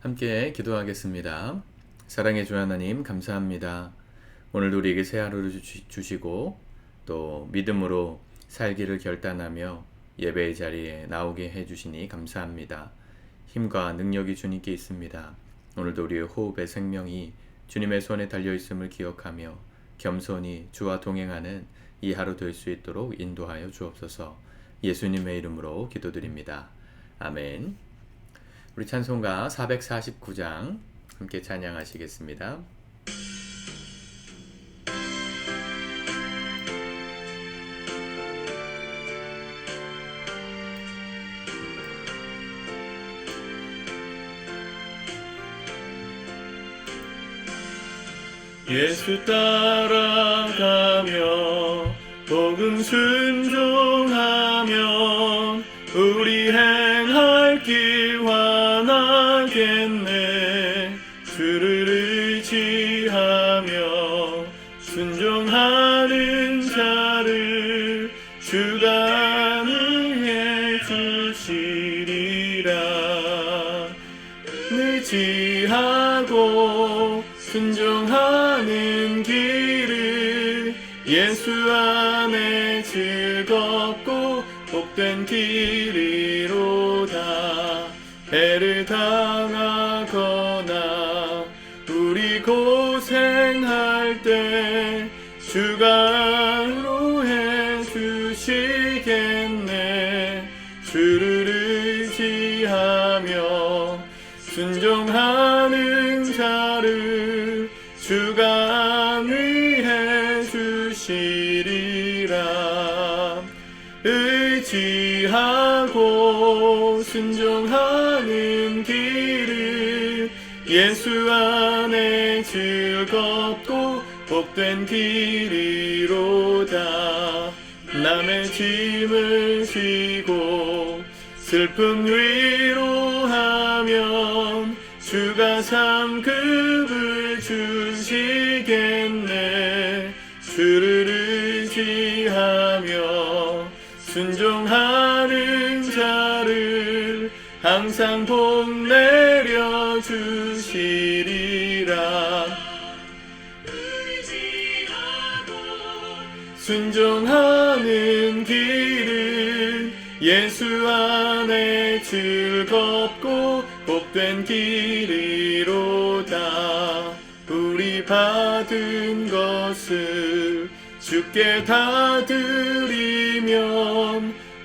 함께 기도하겠습니다. 사랑의 주 하나님 감사합니다. 오늘도 우리에게 새 하루를 주시고 또 믿음으로 살기를 결단하며 예배의 자리에 나오게 해주시니 감사합니다. 힘과 능력이 주님께 있습니다. 오늘도 우리의 호흡의 생명이 주님의 손에 달려있음을 기억하며 겸손히 주와 동행하는 이 하루 될 수 있도록 인도하여 주옵소서. 예수님의 이름으로 기도드립니다. 아멘. 우리 찬송가 449장 함께 찬양하시겠습니다. 예수 따라가며 복음 순종하면 우리 행할 길 환하겠네. 주를 의지하며 순종하는 자를 주가 안위해 주시리라. 의지하고 순종하는 길을 예수 안에 즐겁고 복된 길이로다. 해를 당하거나 우리 고생할 때 주가 위로해 주시겠네. 주를 의지하며 순종하는 자를 주가 안위해 주시리라. 의지하고 순종하는 길을 예수 안에 즐겁고 복된 길이로다. 남의 짐을 지고 슬픔 위로하면 주가 상급을 주시겠네. 주를 의지하며 순종하는 자를 항상 복 내려 주시리라. 순종하는 길을 예수 안에 즐겁고 복된 길이로다. 우리 받은 것을 주께 다 드리면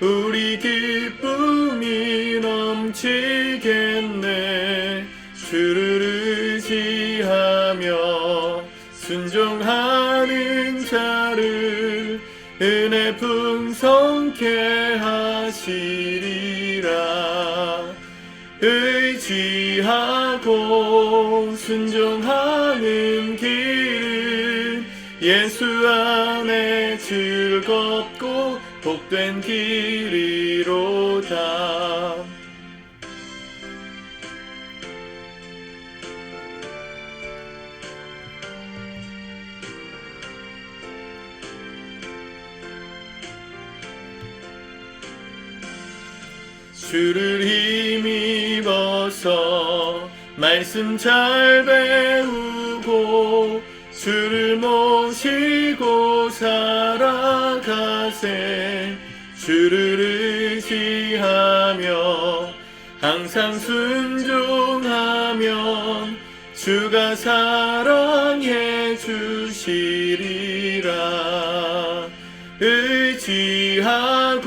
우리 기쁨이 넘치겠네. 주를 의지하며 순종하는 자를 은혜 풍성케 하시리라. 의지하고 순종하는 길을 예수 안에 즐겁고 복된 길이로다. 주를 힘입어서 말씀 잘 배우고 주를 모시고 살아가세. 주를 의지하며 항상 순종하면 주가 사랑해 주시리라. 의지하고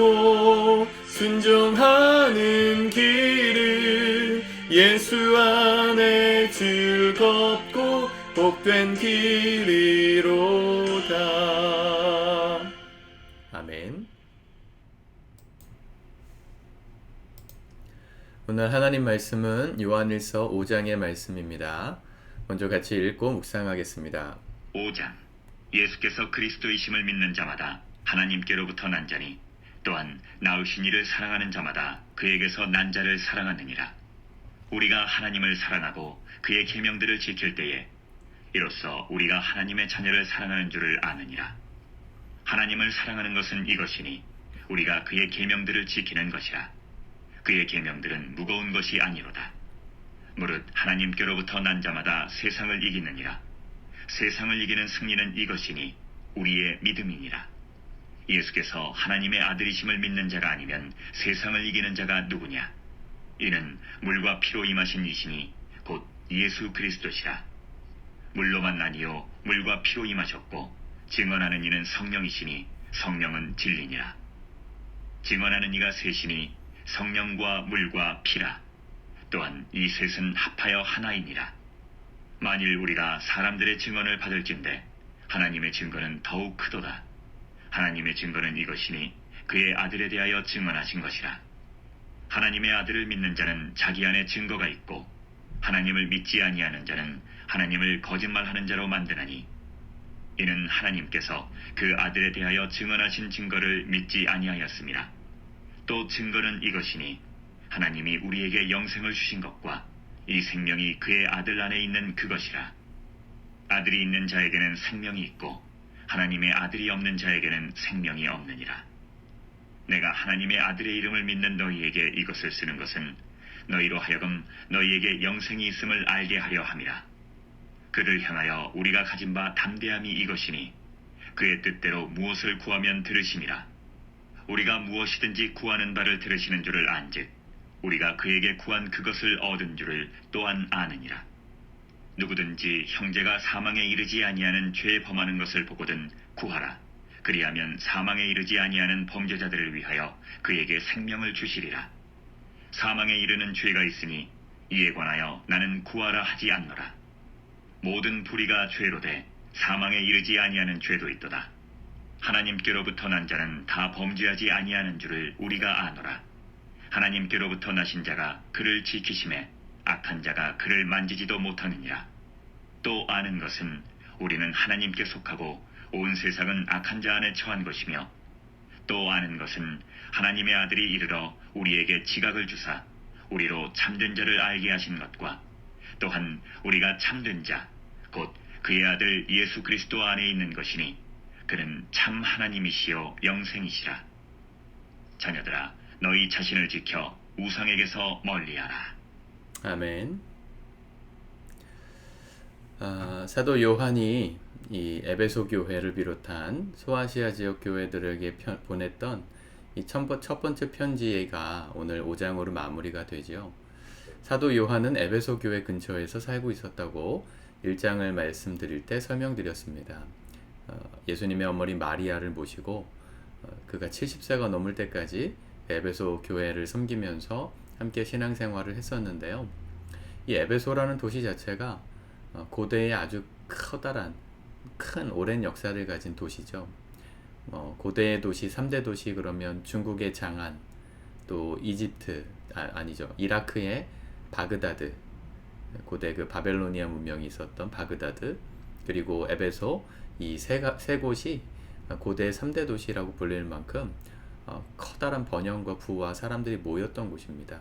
순종하는 길을 예수 안에 즐겁고 복된 길이로다. 아멘. 오늘 하나님 말씀은 요한일서 5장의 말씀입니다. 먼저 같이 읽고 묵상하겠습니다. 5장. 예수께서 그리스도이심을 믿는 자마다 하나님께로부터 난 자니 또한 나으신 이를 사랑하는 자마다 그에게서 난 자를 사랑하느니라. 우리가 하나님을 사랑하고 그의 계명들을 지킬 때에 이로써 우리가 하나님의 자녀를 사랑하는 줄을 아느니라. 하나님을 사랑하는 것은 이것이니 우리가 그의 계명들을 지키는 것이라. 그의 계명들은 무거운 것이 아니로다. 무릇 하나님께로부터 난 자마다 세상을 이기느니라. 세상을 이기는 승리는 이것이니 우리의 믿음이니라. 예수께서 하나님의 아들이심을 믿는 자가 아니면 세상을 이기는 자가 누구냐? 이는 물과 피로 임하신 이시니 곧 예수 그리스도시라. 물로만 아니요 물과 피로 임하셨고 증언하는 이는 성령이시니 성령은 진리니라. 증언하는 이가 셋이니 성령과 물과 피라. 또한 이 셋은 합하여 하나이니라. 만일 우리가 사람들의 증언을 받을진대 하나님의 증거는 더욱 크도다. 하나님의 증거는 이것이니 그의 아들에 대하여 증언하신 것이라. 하나님의 아들을 믿는 자는 자기 안에 증거가 있고 하나님을 믿지 아니하는 자는 하나님을 거짓말하는 자로 만드나니 이는 하나님께서 그 아들에 대하여 증언하신 증거를 믿지 아니하였습니다. 또 증거는 이것이니 하나님이 우리에게 영생을 주신 것과 이 생명이 그의 아들 안에 있는 그것이라. 아들이 있는 자에게는 생명이 있고 하나님의 아들이 없는 자에게는 생명이 없느니라. 내가 하나님의 아들의 이름을 믿는 너희에게 이것을 쓰는 것은 너희로 하여금 너희에게 영생이 있음을 알게 하려 함이라. 그를 향하여 우리가 가진 바 담대함이 이것이니 그의 뜻대로 무엇을 구하면 들으심이라. 우리가 무엇이든지 구하는 바를 들으시는 줄을 안즉 우리가 그에게 구한 그것을 얻은 줄을 또한 아느니라. 누구든지 형제가 사망에 이르지 아니하는 죄 범하는 것을 보거든 구하라. 그리하면 사망에 이르지 아니하는 범죄자들을 위하여 그에게 생명을 주시리라. 사망에 이르는 죄가 있으니 이에 관하여 나는 구하라 하지 않노라. 모든 불의가 죄로 돼 사망에 이르지 아니하는 죄도 있도다. 하나님께로부터 난 자는 다 범죄하지 아니하는 줄을 우리가 아노라. 하나님께로부터 나신 자가 그를 지키심에 악한 자가 그를 만지지도 못하느니라. 또 아는 것은 우리는 하나님께 속하고 온 세상은 악한 자 안에 처한 것이며 또 아는 것은 하나님의 아들이 이르러 우리에게 지각을 주사 우리로 참된 자를 알게 하신 것과 또한 우리가 참된 자 곧 그의 아들 예수 그리스도 안에 있는 것이니 그는 참 하나님이시요 영생이시라. 자녀들아 너희 자신을 지켜 우상에게서 멀리하라. 아멘. 사도 요한이 이 에베소 교회를 비롯한 소아시아 지역 교회들에게 보냈던 이 첫 번째 편지가 오늘 5장으로 마무리가 되죠. 사도 요한은 에베소 교회 근처에서 살고 있었다고 1장을 말씀드릴 때 설명드렸습니다. 예수님의 어머니 마리아를 모시고 그가 70세가 넘을 때까지 에베소 교회를 섬기면서 함께 신앙생활을 했었는데요. 이 에베소라는 도시 자체가 고대의 아주 커다란 큰 오랜 역사를 가진 도시죠. 고대의 도시 3대 도시 그러면 중국의 장안, 또 이집트 아니죠, 이라크의 바그다드, 고대 그 바벨로니아 문명이 있었던 바그다드, 그리고 에베소, 이 세 곳이 고대의 3대 도시라고 불릴 만큼 커다란 번영과 부와 사람들이 모였던 곳입니다.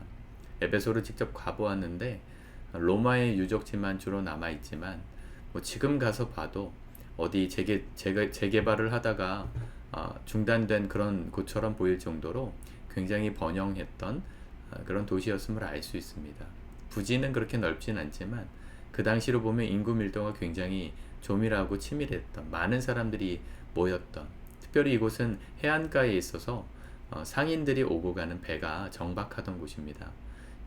에베소를 직접 가보았는데 로마의 유적지만 주로 남아있지만 지금 가서 봐도 어디 재개발을 하다가 중단된 그런 곳처럼 보일 정도로 굉장히 번영했던 그런 도시였음을 알 수 있습니다. 부지는 그렇게 넓진 않지만 그 당시로 보면 인구 밀도가 굉장히 조밀하고 치밀했던, 많은 사람들이 모였던, 특별히 이곳은 해안가에 있어서 상인들이 오고 가는 배가 정박하던 곳입니다.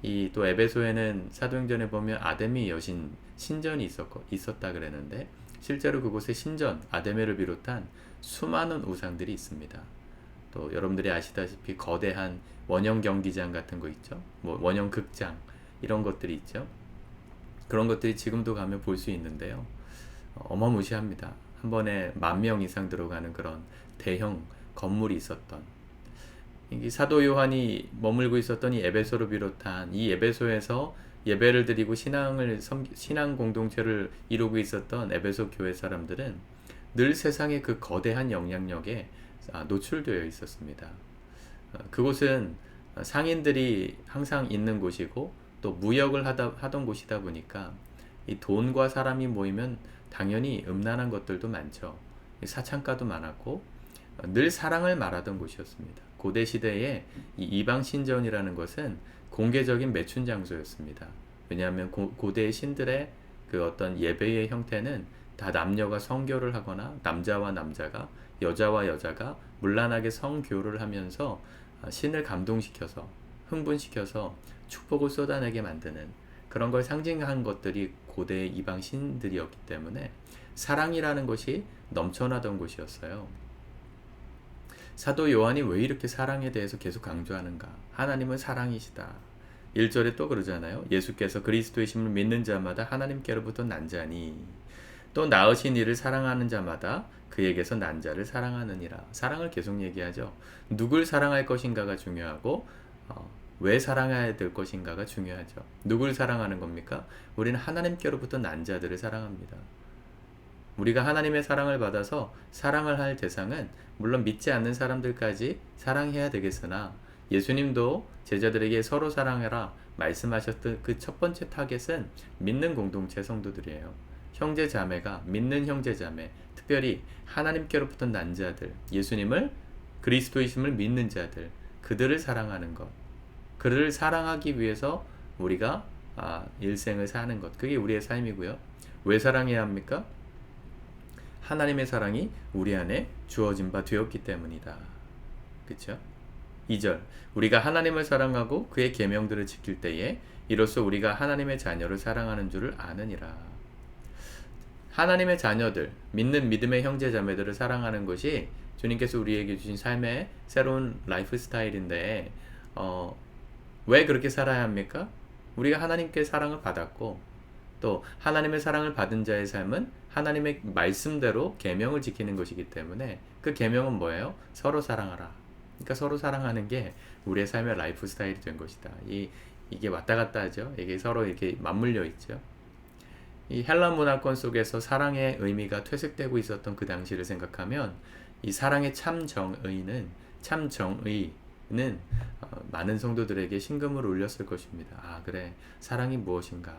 이 또 에베소에는 사도행전에 보면 아데미 여신 신전이 있었다 그랬는데 실제로 그곳에 신전, 아데메를 비롯한 수많은 우상들이 있습니다. 또 여러분들이 아시다시피 거대한 원형 경기장 같은 거 있죠. 원형 극장 이런 것들이 있죠. 그런 것들이 지금도 가면 볼 수 있는데요. 어마무시합니다. 한 번에 10,000명 이상 들어가는 그런 대형 건물이 있었던, 이 사도 요한이 머물고 있었던 이 에베소를 비롯한 이 에베소에서 예배를 드리고 신앙 공동체를 이루고 있었던 에베소 교회 사람들은 늘 세상의 그 거대한 영향력에 노출되어 있었습니다. 그곳은 상인들이 항상 있는 곳이고 또 무역을 하던 곳이다 보니까 이 돈과 사람이 모이면 당연히 음란한 것들도 많죠. 사창가도 많았고 늘 사랑을 말하던 곳이었습니다. 고대 시대에 이 이방 신전이라는 것은 공개적인 매춘 장소였습니다. 왜냐하면 고대의 신들의 그 어떤 예배의 형태는 다 남녀가 성교를 하거나 남자와 남자가 여자와 여자가 문란하게 성교를 하면서 신을 감동시켜서 흥분시켜서 축복을 쏟아내게 만드는 그런 걸 상징한 것들이 고대의 이방 신들이었기 때문에 사랑이라는 것이 넘쳐나던 곳이었어요. 사도 요한이 왜 이렇게 사랑에 대해서 계속 강조하는가? 하나님은 사랑이시다. 1절에 또 그러잖아요. 예수께서 그리스도이심을 믿는 자마다 하나님께로부터 난 자니 또 낳으신 이를 사랑하는 자마다 그에게서 난 자를 사랑하느니라. 사랑을 계속 얘기하죠. 누굴 사랑할 것인가가 중요하고 왜 사랑해야 될 것인가가 중요하죠. 누굴 사랑하는 겁니까? 우리는 하나님께로부터 난 자들을 사랑합니다. 우리가 하나님의 사랑을 받아서 사랑을 할 대상은 물론 믿지 않는 사람들까지 사랑해야 되겠으나 예수님도 제자들에게 서로 사랑해라 말씀하셨던 그 첫 번째 타겟은 믿는 공동체 성도들이에요. 형제 자매가 믿는 형제 자매, 특별히 하나님께로부터 난 자들, 예수님을 그리스도이심을 믿는 자들, 그들을 사랑하는 것. 그들을 사랑하기 위해서 우리가 일생을 사는 것. 그게 우리의 삶이고요. 왜 사랑해야 합니까? 하나님의 사랑이 우리 안에 주어진 바 되었기 때문이다. 그렇죠? 2절 우리가 하나님을 사랑하고 그의 계명들을 지킬 때에 이로써 우리가 하나님의 자녀를 사랑하는 줄을 아느니라. 하나님의 자녀들, 믿는 믿음의 형제 자매들을 사랑하는 것이 주님께서 우리에게 주신 삶의 새로운 라이프 스타일인데 왜 그렇게 살아야 합니까? 우리가 하나님께 사랑을 받았고 또 하나님의 사랑을 받은 자의 삶은 하나님의 말씀대로 계명을 지키는 것이기 때문에 그 계명은 뭐예요? 서로 사랑하라. 그러니까 서로 사랑하는 게 우리의 삶의 라이프 스타일이 된 것이다. 이게 왔다 갔다 하죠. 이게 서로 이렇게 맞물려 있죠. 이 헬라 문화권 속에서 사랑의 의미가 퇴색되고 있었던 그 당시를 생각하면 이 사랑의 참 정의는 많은 성도들에게 심금을 울렸을 것입니다. 아 그래 사랑이 무엇인가?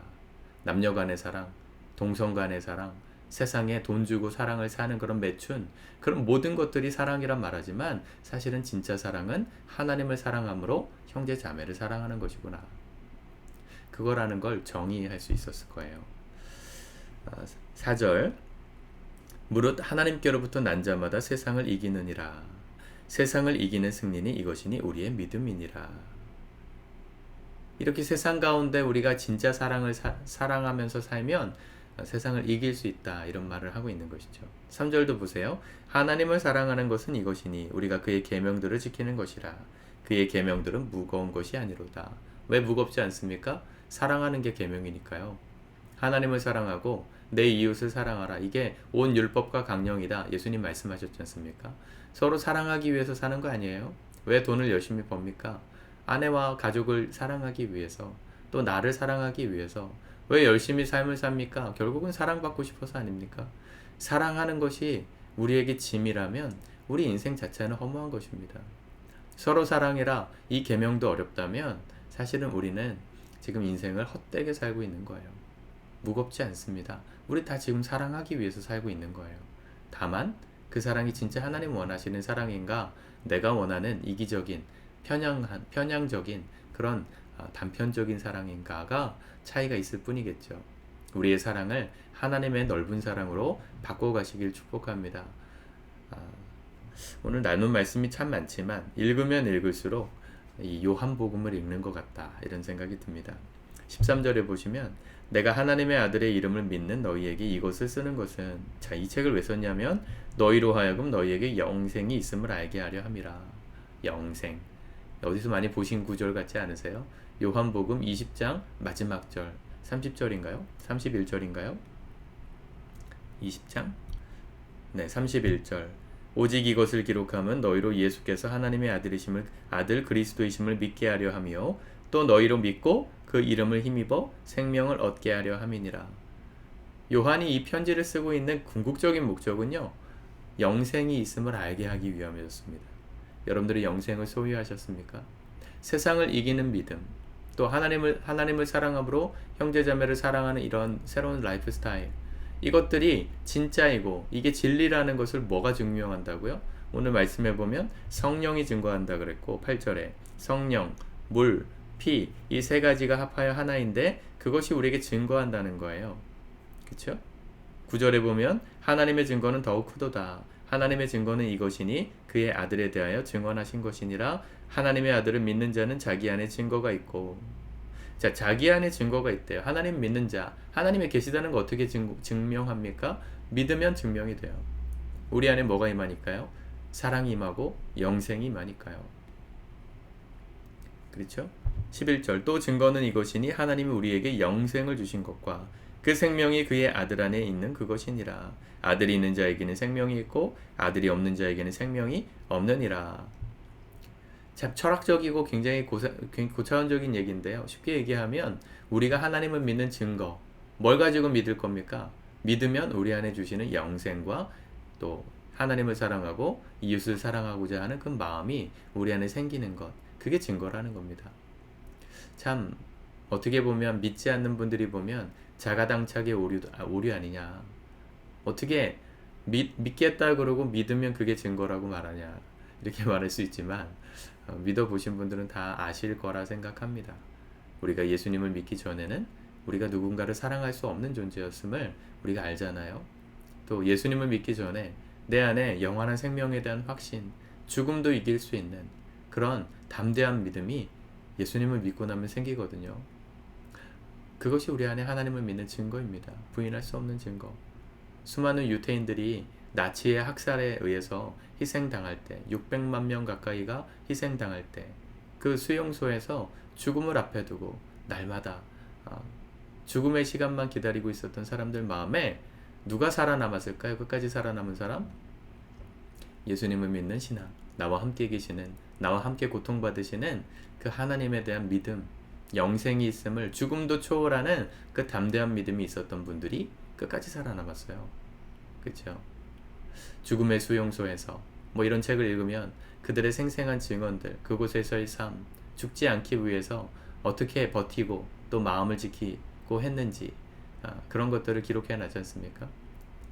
남녀 간의 사랑, 동성 간의 사랑, 세상에 돈 주고 사랑을 사는 그런 매춘, 그런 모든 것들이 사랑이란 말하지만 사실은 진짜 사랑은 하나님을 사랑함으로 형제 자매를 사랑하는 것이구나. 그거라는 걸 정의할 수 있었을 거예요. 4절 무릇 하나님께로부터 난 자마다 세상을 이기느니라. 세상을 이기는 승리는 이것이니 우리의 믿음이니라. 이렇게 세상 가운데 우리가 진짜 사랑을 사랑하면서 살면 세상을 이길 수 있다 이런 말을 하고 있는 것이죠. 3절도 보세요. 하나님을 사랑하는 것은 이것이니 우리가 그의 계명들을 지키는 것이라. 그의 계명들은 무거운 것이 아니로다. 왜 무겁지 않습니까? 사랑하는 게 계명이니까요. 하나님을 사랑하고 내 이웃을 사랑하라. 이게 온 율법과 강령이다. 예수님 말씀하셨지 않습니까? 서로 사랑하기 위해서 사는 거 아니에요? 왜 돈을 열심히 법니까? 아내와 가족을 사랑하기 위해서, 또 나를 사랑하기 위해서. 왜 열심히 삶을 삽니까? 결국은 사랑받고 싶어서 아닙니까? 사랑하는 것이 우리에게 짐이라면 우리 인생 자체는 허무한 것입니다. 서로 사랑해라. 이 계명도 어렵다면 사실은 우리는 지금 인생을 헛되게 살고 있는 거예요. 무겁지 않습니다. 우리 다 지금 사랑하기 위해서 살고 있는 거예요. 다만 그 사랑이 진짜 하나님 원하시는 사랑인가, 내가 원하는 이기적인 편향적인 그런 단편적인 사랑인가가 차이가 있을 뿐이겠죠. 우리의 사랑을 하나님의 넓은 사랑으로 바꿔가시길 축복합니다. 오늘 나눈 말씀이 참 많지만 읽으면 읽을수록 이 요한복음을 읽는 것 같다 이런 생각이 듭니다. 13절에 보시면 내가 하나님의 아들의 이름을 믿는 너희에게 이것을 쓰는 것은, 자, 이 책을 왜 썼냐면 너희로 하여금 너희에게 영생이 있음을 알게 하려 함이라. 영생, 어디서 많이 보신 구절 같지 않으세요? 요한복음 20장 마지막 절 30절인가요? 31절인가요? 20장? 네, 31절. 오직 이것을 기록함은 너희로 예수께서 하나님의 아들 그리스도이심을 믿게 하려 하며 또 너희로 믿고 그 이름을 힘입어 생명을 얻게 하려 함이니라. 요한이 이 편지를 쓰고 있는 궁극적인 목적은요, 영생이 있음을 알게 하기 위함이었습니다. 여러분들이 영생을 소유하셨습니까? 세상을 이기는 믿음, 또 하나님을 사랑함으로 형제자매를 사랑하는 이런 새로운 라이프 스타일, 이것들이 진짜이고 이게 진리라는 것을 뭐가 증명한다고요? 오늘 말씀해 보면 성령이 증거한다 그랬고, 8절에 성령, 물, 피, 이 세 가지가 합하여 하나인데 그것이 우리에게 증거한다는 거예요. 그렇죠? 9절에 보면 하나님의 증거는 더욱 크도다. 하나님의 증거는 이것이니 그의 아들에 대하여 증언하신 것이니라. 하나님의 아들을 믿는 자는 자기 안에 증거가 있고. 자, 자기 안에 증거가 있대요. 하나님 믿는 자, 하나님의 계시다는 거 어떻게 증명합니까? 믿으면 증명이 돼요. 우리 안에 뭐가 임하니까요? 사랑이 임하고 영생이 임하니까요. 그렇죠? 11절 또 증거는 이것이니 하나님이 우리에게 영생을 주신 것과 그 생명이 그의 아들 안에 있는 그것이니라. 아들이 있는 자에게는 생명이 있고 아들이 없는 자에게는 생명이 없느니라. 참 철학적이고 굉장히 고차원적인 얘기인데요. 쉽게 얘기하면 우리가 하나님을 믿는 증거, 뭘 가지고 믿을 겁니까? 믿으면 우리 안에 주시는 영생과 또 하나님을 사랑하고 이웃을 사랑하고자 하는 그 마음이 우리 안에 생기는 것, 그게 증거라는 겁니다. 참 어떻게 보면 믿지 않는 분들이 보면 자가당착의 오류 아니냐, 어떻게 믿겠다 그러고 믿으면 그게 증거라고 말하냐, 이렇게 말할 수 있지만 믿어보신 분들은 다 아실 거라 생각합니다. 우리가 예수님을 믿기 전에는 우리가 누군가를 사랑할 수 없는 존재였음을 우리가 알잖아요. 또 예수님을 믿기 전에 내 안에 영원한 생명에 대한 확신, 죽음도 이길 수 있는 그런 담대한 믿음이 예수님을 믿고 나면 생기거든요. 그것이 우리 안에 하나님을 믿는 증거입니다. 부인할 수 없는 증거. 수많은 유태인들이 나치의 학살에 의해서 희생당할 때, 600만 명 가까이가 희생당할 때 그 수용소에서 죽음을 앞에 두고 날마다 죽음의 시간만 기다리고 있었던 사람들 마음에 누가 살아남았을까요? 끝까지 살아남은 사람? 예수님을 믿는 신앙, 나와 함께 계시는, 나와 함께 고통받으시는 그 하나님에 대한 믿음, 영생이 있음을 죽음도 초월하는 그 담대한 믿음이 있었던 분들이 끝까지 살아남았어요. 그렇죠? 죽음의 수용소에서 뭐 이런 책을 읽으면 그들의 생생한 증언들, 그곳에서의 삶, 죽지 않기 위해서 어떻게 버티고 또 마음을 지키고 했는지 그런 것들을 기록해 놨지 않습니까?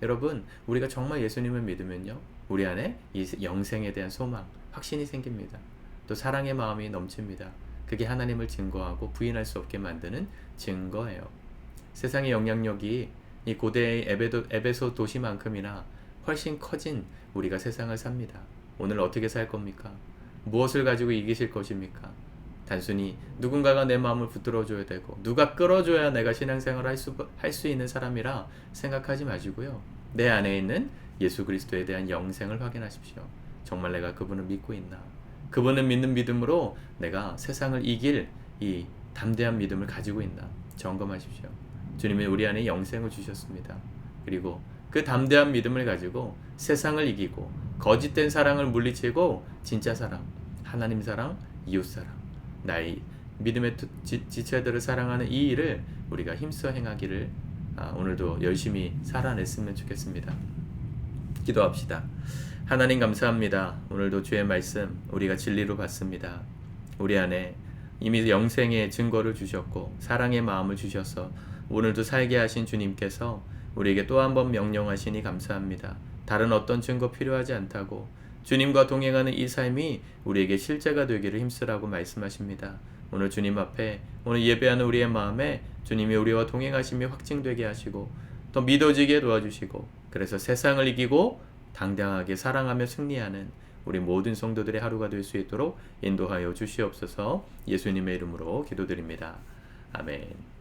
여러분, 우리가 정말 예수님을 믿으면요, 우리 안에 이 영생에 대한 소망, 확신이 생깁니다. 또 사랑의 마음이 넘칩니다. 그게 하나님을 증거하고 부인할 수 없게 만드는 증거예요. 세상의 영향력이 이 고대의 에베소 도시만큼이나 훨씬 커진 우리가 세상을 삽니다. 오늘 어떻게 살 겁니까? 무엇을 가지고 이기실 것입니까? 단순히 누군가가 내 마음을 붙들어줘야 되고 누가 끌어줘야 내가 신앙생활을 할 수 있는 사람이라 생각하지 마시고요. 내 안에 있는 예수 그리스도에 대한 영생을 확인하십시오. 정말 내가 그분을 믿고 있나? 그분을 믿는 믿음으로 내가 세상을 이길 이 담대한 믿음을 가지고 있나? 점검하십시오. 주님이 우리 안에 영생을 주셨습니다. 그리고 그 담대한 믿음을 가지고 세상을 이기고 거짓된 사랑을 물리치고 진짜 사랑, 하나님 사랑, 이웃 사랑, 나의 믿음의 지체들을 사랑하는 이 일을 우리가 힘써 행하기를 오늘도 열심히 살아냈으면 좋겠습니다. 기도합시다. 하나님 감사합니다. 오늘도 주의 말씀 우리가 진리로 받습니다. 우리 안에 이미 영생의 증거를 주셨고 사랑의 마음을 주셔서 오늘도 살게 하신 주님께서 우리에게 또 한 번 명령하시니 감사합니다. 다른 어떤 증거 필요하지 않다고 주님과 동행하는 이 삶이 우리에게 실제가 되기를 힘쓰라고 말씀하십니다. 오늘 주님 앞에 오늘 예배하는 우리의 마음에 주님이 우리와 동행하심이 확증되게 하시고 더 믿어지게 도와주시고 그래서 세상을 이기고 당당하게 사랑하며 승리하는 우리 모든 성도들의 하루가 될 수 있도록 인도하여 주시옵소서. 예수님의 이름으로 기도드립니다. 아멘.